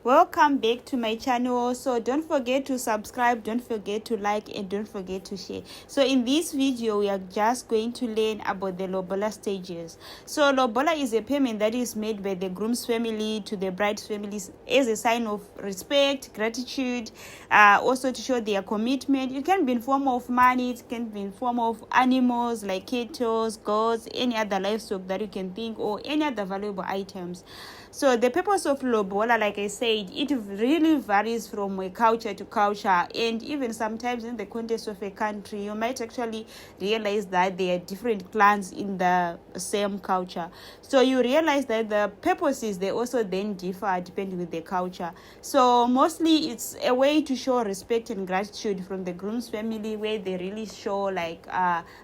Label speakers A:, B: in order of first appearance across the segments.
A: Welcome back to my channel. So don't forget to subscribe, don't forget to like, and don't forget to share. So in this video we are just going to learn about the lobola stages. So lobola is a payment that is made by the groom's family to the bride's families as a sign of respect, gratitude, also to show their commitment. It can be in form of money, it can be in form of animals like cattle, goats, any other livestock that you can think, or any other valuable items. So the purpose of lobola, like I said, it really varies from a culture to culture, and even sometimes in the context of a country, you might actually realize that there are different clans in the same culture. So you realize that the purposes, they also then differ depending with the culture. So mostly it's a way to show respect and gratitude from the groom's family, where they really show like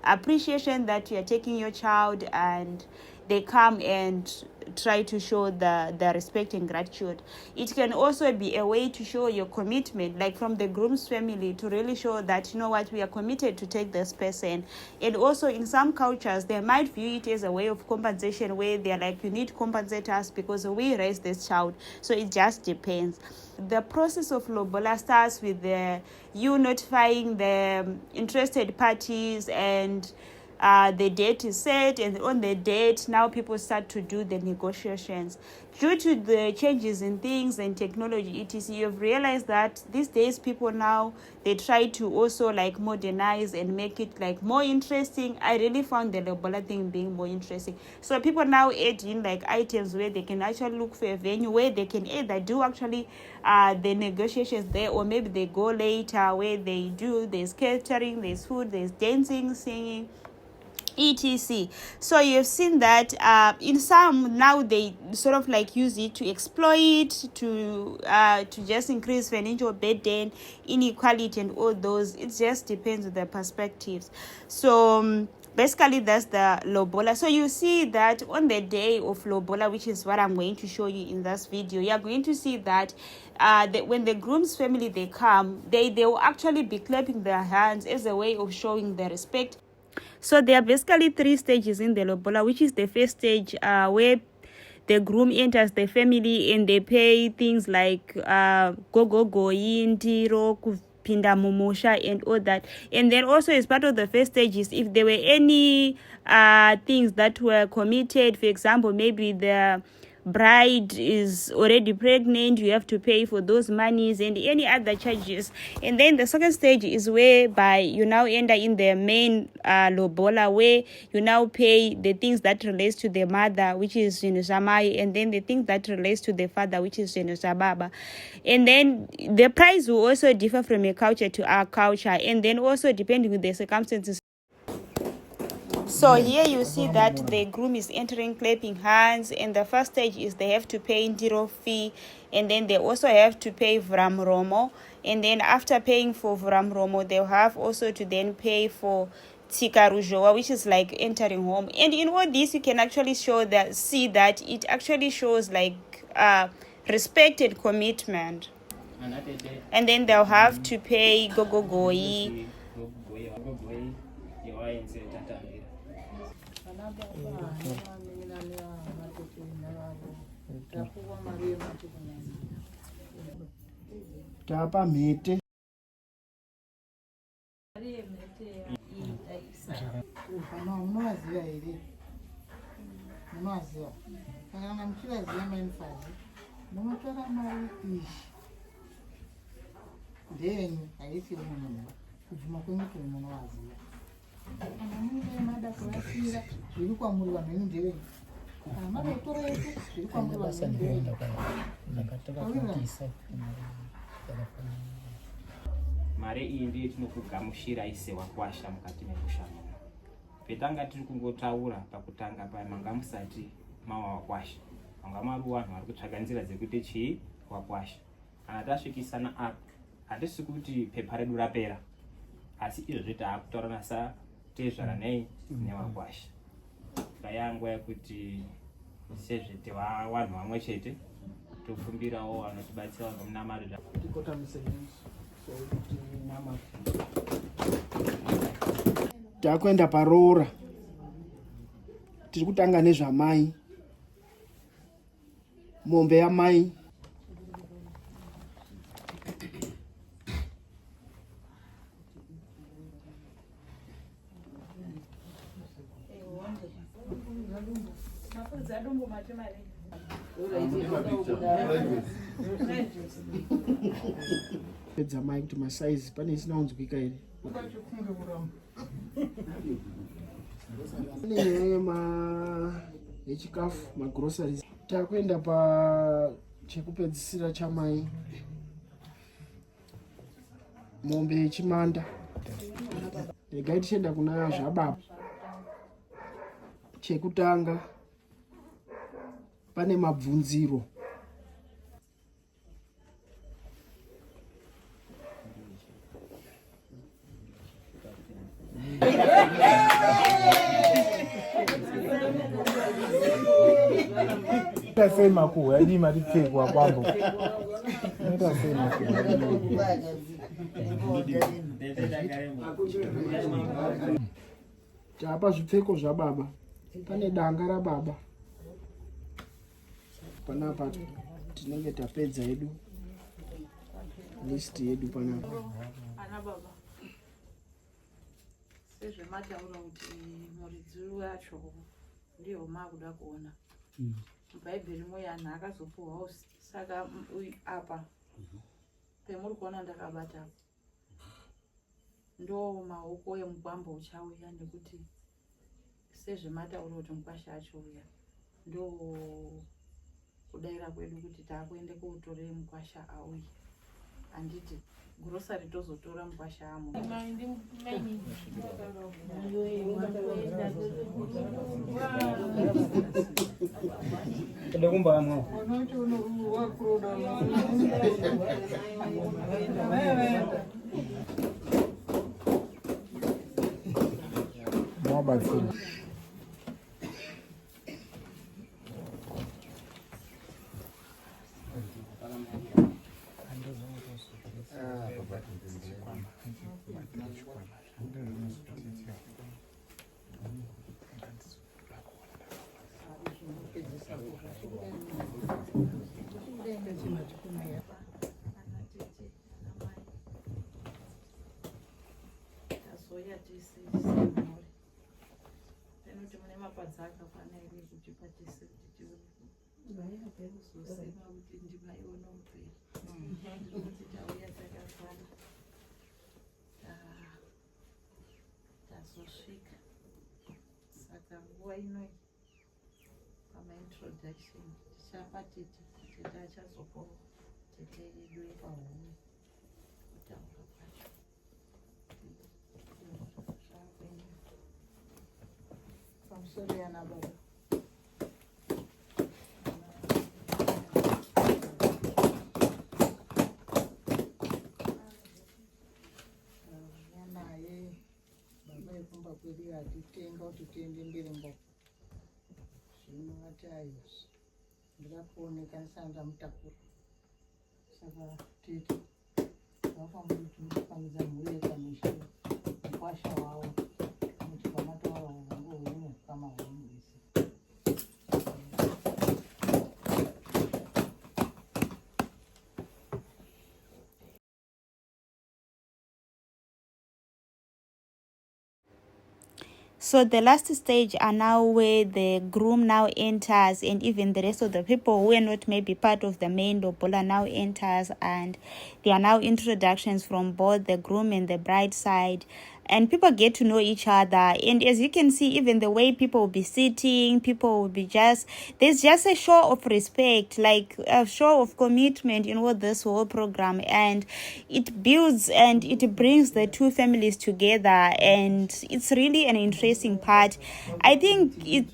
A: appreciation that you are taking your child, and they come and try to show the respect and gratitude. It can also be a way to show your commitment, like from the groom's family, to really show that, you know what, we are committed to take this person. And also in some cultures, they might view it as a way of compensation, where they're like, you need to compensate us because we raised this child. So it just depends. The process of lobola starts with you notifying the interested parties, and the date is set, and on the date now people start to do the negotiations. Due to the changes in things and technology, you've realized that these days people now, they try to also like modernize and make it like more interesting. I really found the lobola thing being more interesting. So people now add in like items where they can actually look for a venue where they can either do actually the negotiations there, or maybe they go later where they do, there's catering, there's food, there's dancing, singing, etc. So you've seen that in some now they sort of like use it to exploit, to just increase financial burden, inequality, and all those. It just depends on the perspectives. So basically that's the lobola. So you see that on the day of lobola, which is what I'm going to show you in this video, you're going to see that when the groom's family, they come, they will actually be clapping their hands as a way of showing their respect. So there are basically 3 stages in the lobola, which is the first stage where the groom enters the family and they pay things like indiro, kupinda mumusha, and all that. And then also as part of the first stage is if there were any things that were committed, for example, maybe the bride is already pregnant, you have to pay for those monies and any other charges. And then the second stage is whereby you now enter in the main lobola, where you now pay the things that relates to the mother, which is Samai, and then the things that relates to the father, which is Baba. And then the price will also differ from a culture to our culture, and then also depending on the circumstances. So here you see that the groom is entering clapping hands, and the first stage is they have to pay ndiro fee, and then they also have to pay vramromo, and then after paying for vramromo, they'll have also to then pay for tsikarujoa, which is like entering home. And in all this, you can actually see that it actually shows like respect and commitment. And then they'll have to pay gogogoi.
B: Tapa mete.
C: Mare iyi ndiyo tinokugamushira ise wakwasha mukati mekushama. Petanga tiri kungotaura pakutanga pa manga musati mawa wakwasha. Manga maru vanhu vari kutsvaga nzira dzekuti chii wakwasha. Kana tasvikisana apa, hatisi kuti pepa redu rapera. Asi izvozvo taakutaura nasa tezvara nei newakwasha. Kayangwa yakuti sezvete vanhu vamwe chete tofumbirawo vanotibatsira vamunamata
B: takuenda paroora tiri kutanga nezvamai mombe yamai pedza mai kuti masaizi pane isina unzwika here yechikafu magroceries takuenda chekupedzisira chamai mombe yechimanda regai tichienda kuna zvababa chekutanga pane mabvunziro
D: tasema ku yaji matipfekwa kwambo tasema ku
B: tapa zvipfeko zvababa pane danga rababa panapa tinenge tapedza yedu list yedu panapa
E: ana baba sezvemataura kuti muridzi wacho ndiyo makuda kuona mubhaibheri moyo anhu akazopuhwawo saka apa pemuri kuona ndakabata ndo maoko emugwambo uchauya nekuti sezvemataura kuti mukwasha achouya ndo kudaira kwedu kuti taakuende kootore mukwasha auye handiti grosari tozotora mukwasha amo
D: mwabatsira
E: tazoya tisi semhuri penoti mune mapadza akafanira kuti patisi kuti tiuzosema kuti ndimaiona uperi ndinoti tauya takafana tazosvika saka nguva inoi pamaintroduction tichapa tete tete achazopawo tete yedu yepahome kutaura kwacho pamusoro yana baba
F: yanaye baba yekumba kwedu hatitenga kuti tiende mberi mboko zvino vati ayozvo ndikapooneka ndisana ndamutakura saka tete vafambaipanidza mhuri yekamusha mukwasha wavo kuti pamataura vangohwene pamahwene vese
A: So the last stage are now where the groom now enters, and even the rest of the people who are not maybe part of the main lobola now enters, and there are now introductions from both the groom and the bride side, and people get to know each other. And as you can see, even the way people will be sitting, people will be there's just a show of respect, like a show of commitment in what this whole program, and it builds and it brings the two families together, and it's really an interesting part. I think it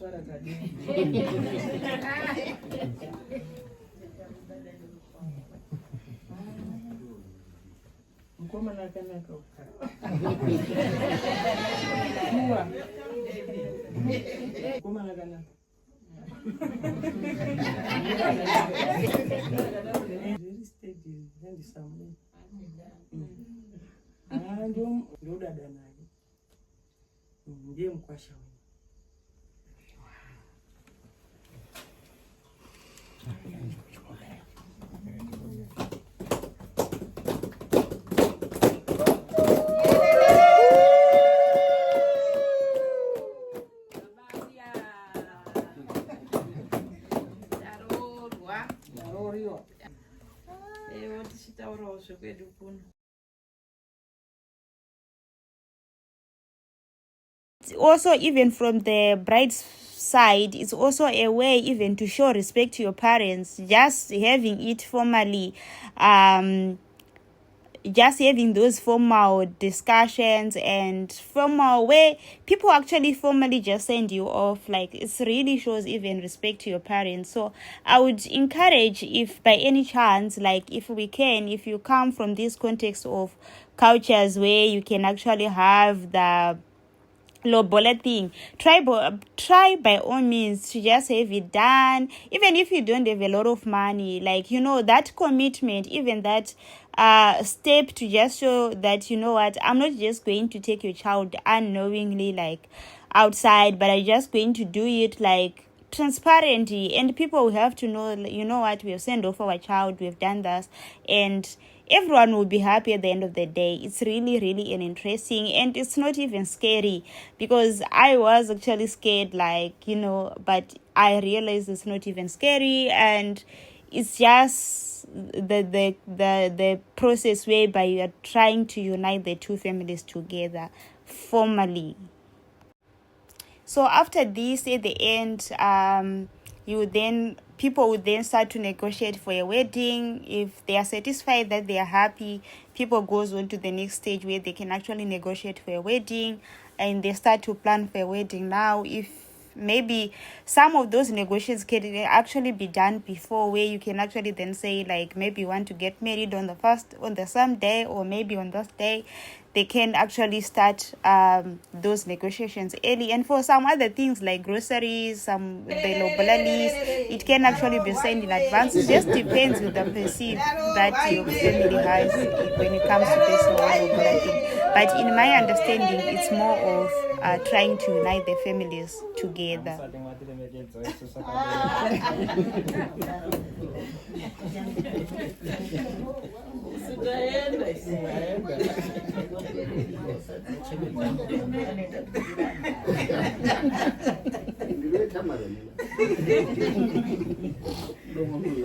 F: Very steady, handsome. Ndo dada naye. Ndiye mkwasha wewe.
A: Also, even from the bride's side, it's also a way even to show respect to your parents, just having it formally, just having those formal discussions and formal where people actually formally just send you off. Like, it really shows even respect to your parents. So I would encourage, if by any chance, like if we can, if you come from this context of cultures where you can actually have the lobola thing, try by all means to just have it done, even if you don't have a lot of money. Like, that commitment, even that step to just show that, what, I'm not just going to take your child unknowingly, like outside, but I'm just going to do it like transparently, and people will have to know, what, we have sent off our child, we've done this, and everyone will be happy at the end of the day. It's really, really an interesting, and it's not even scary, because I was actually scared, like, but I realized it's not even scary, and it's just the process whereby you are trying to unite the two families together formally. So after this, at the end, people would then start to negotiate for a wedding. If they are satisfied that they are happy, people goes on to the next stage where they can actually negotiate for a wedding, and they start to plan for a wedding. Now, if maybe some of those negotiations can actually be done before, where you can actually then say, like, maybe you want to get married on the same day, or maybe on this day, they can actually start those negotiations early. And for some other things like groceries, the lobola list, it can actually be sent in advance. It just depends on the perceive that your family has when it comes to this lobola thing. But in my understanding, it's more of trying to unite the families together.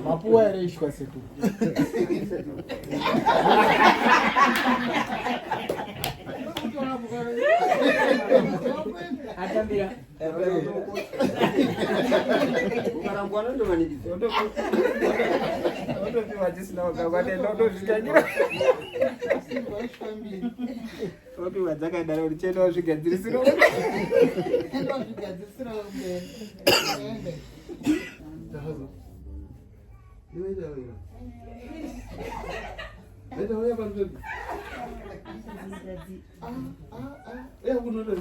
D: Mapua ere ishwa setu.
F: Atambira.
B: Ukarangwana ndo manidito. Ndo vimajisina wakabate ndo zvichanyira. Opi wadzakadaro richenda wazvigadzirisira.
F: Endo zvigadzirisira mbele.
B: Niweza wewe. Ndio wewe bado. Kunoto.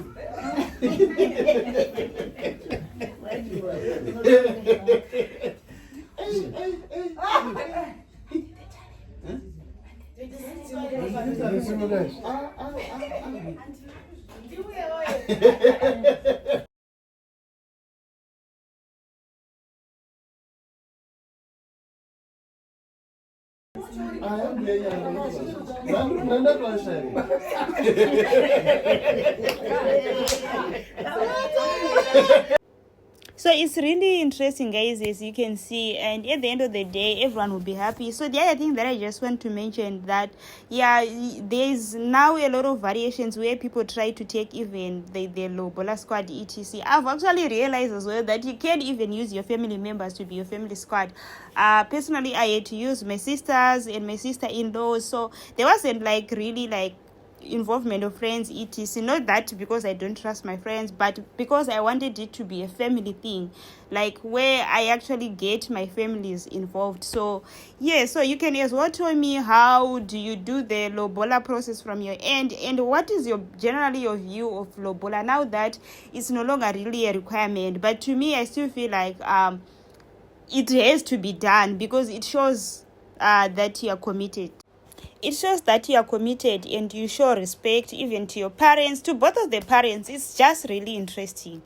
A: So it's really interesting, guys, as you can see, and at the end of the day, everyone will be happy. So the other thing that I just want to mention, that there's now a lot of variations where people try to take even the lobola squad etc. I've actually realized as well that you can't even use your family members to be your family squad. Personally, I had to use my sisters and my sister-in-laws, so there wasn't like really like involvement of friends, etc. Not that because I don't trust my friends, but because I wanted it to be a family thing, like where I actually get my families involved. So yeah, so you can as well tell me, how do you do the lobola process from your end, and what is your generally your view of lobola now that it's no longer really a requirement? But to me, I still feel like it has to be done because it shows that you are committed. It shows that you are committed and you show respect even to your parents, to both of the parents. It's just really interesting.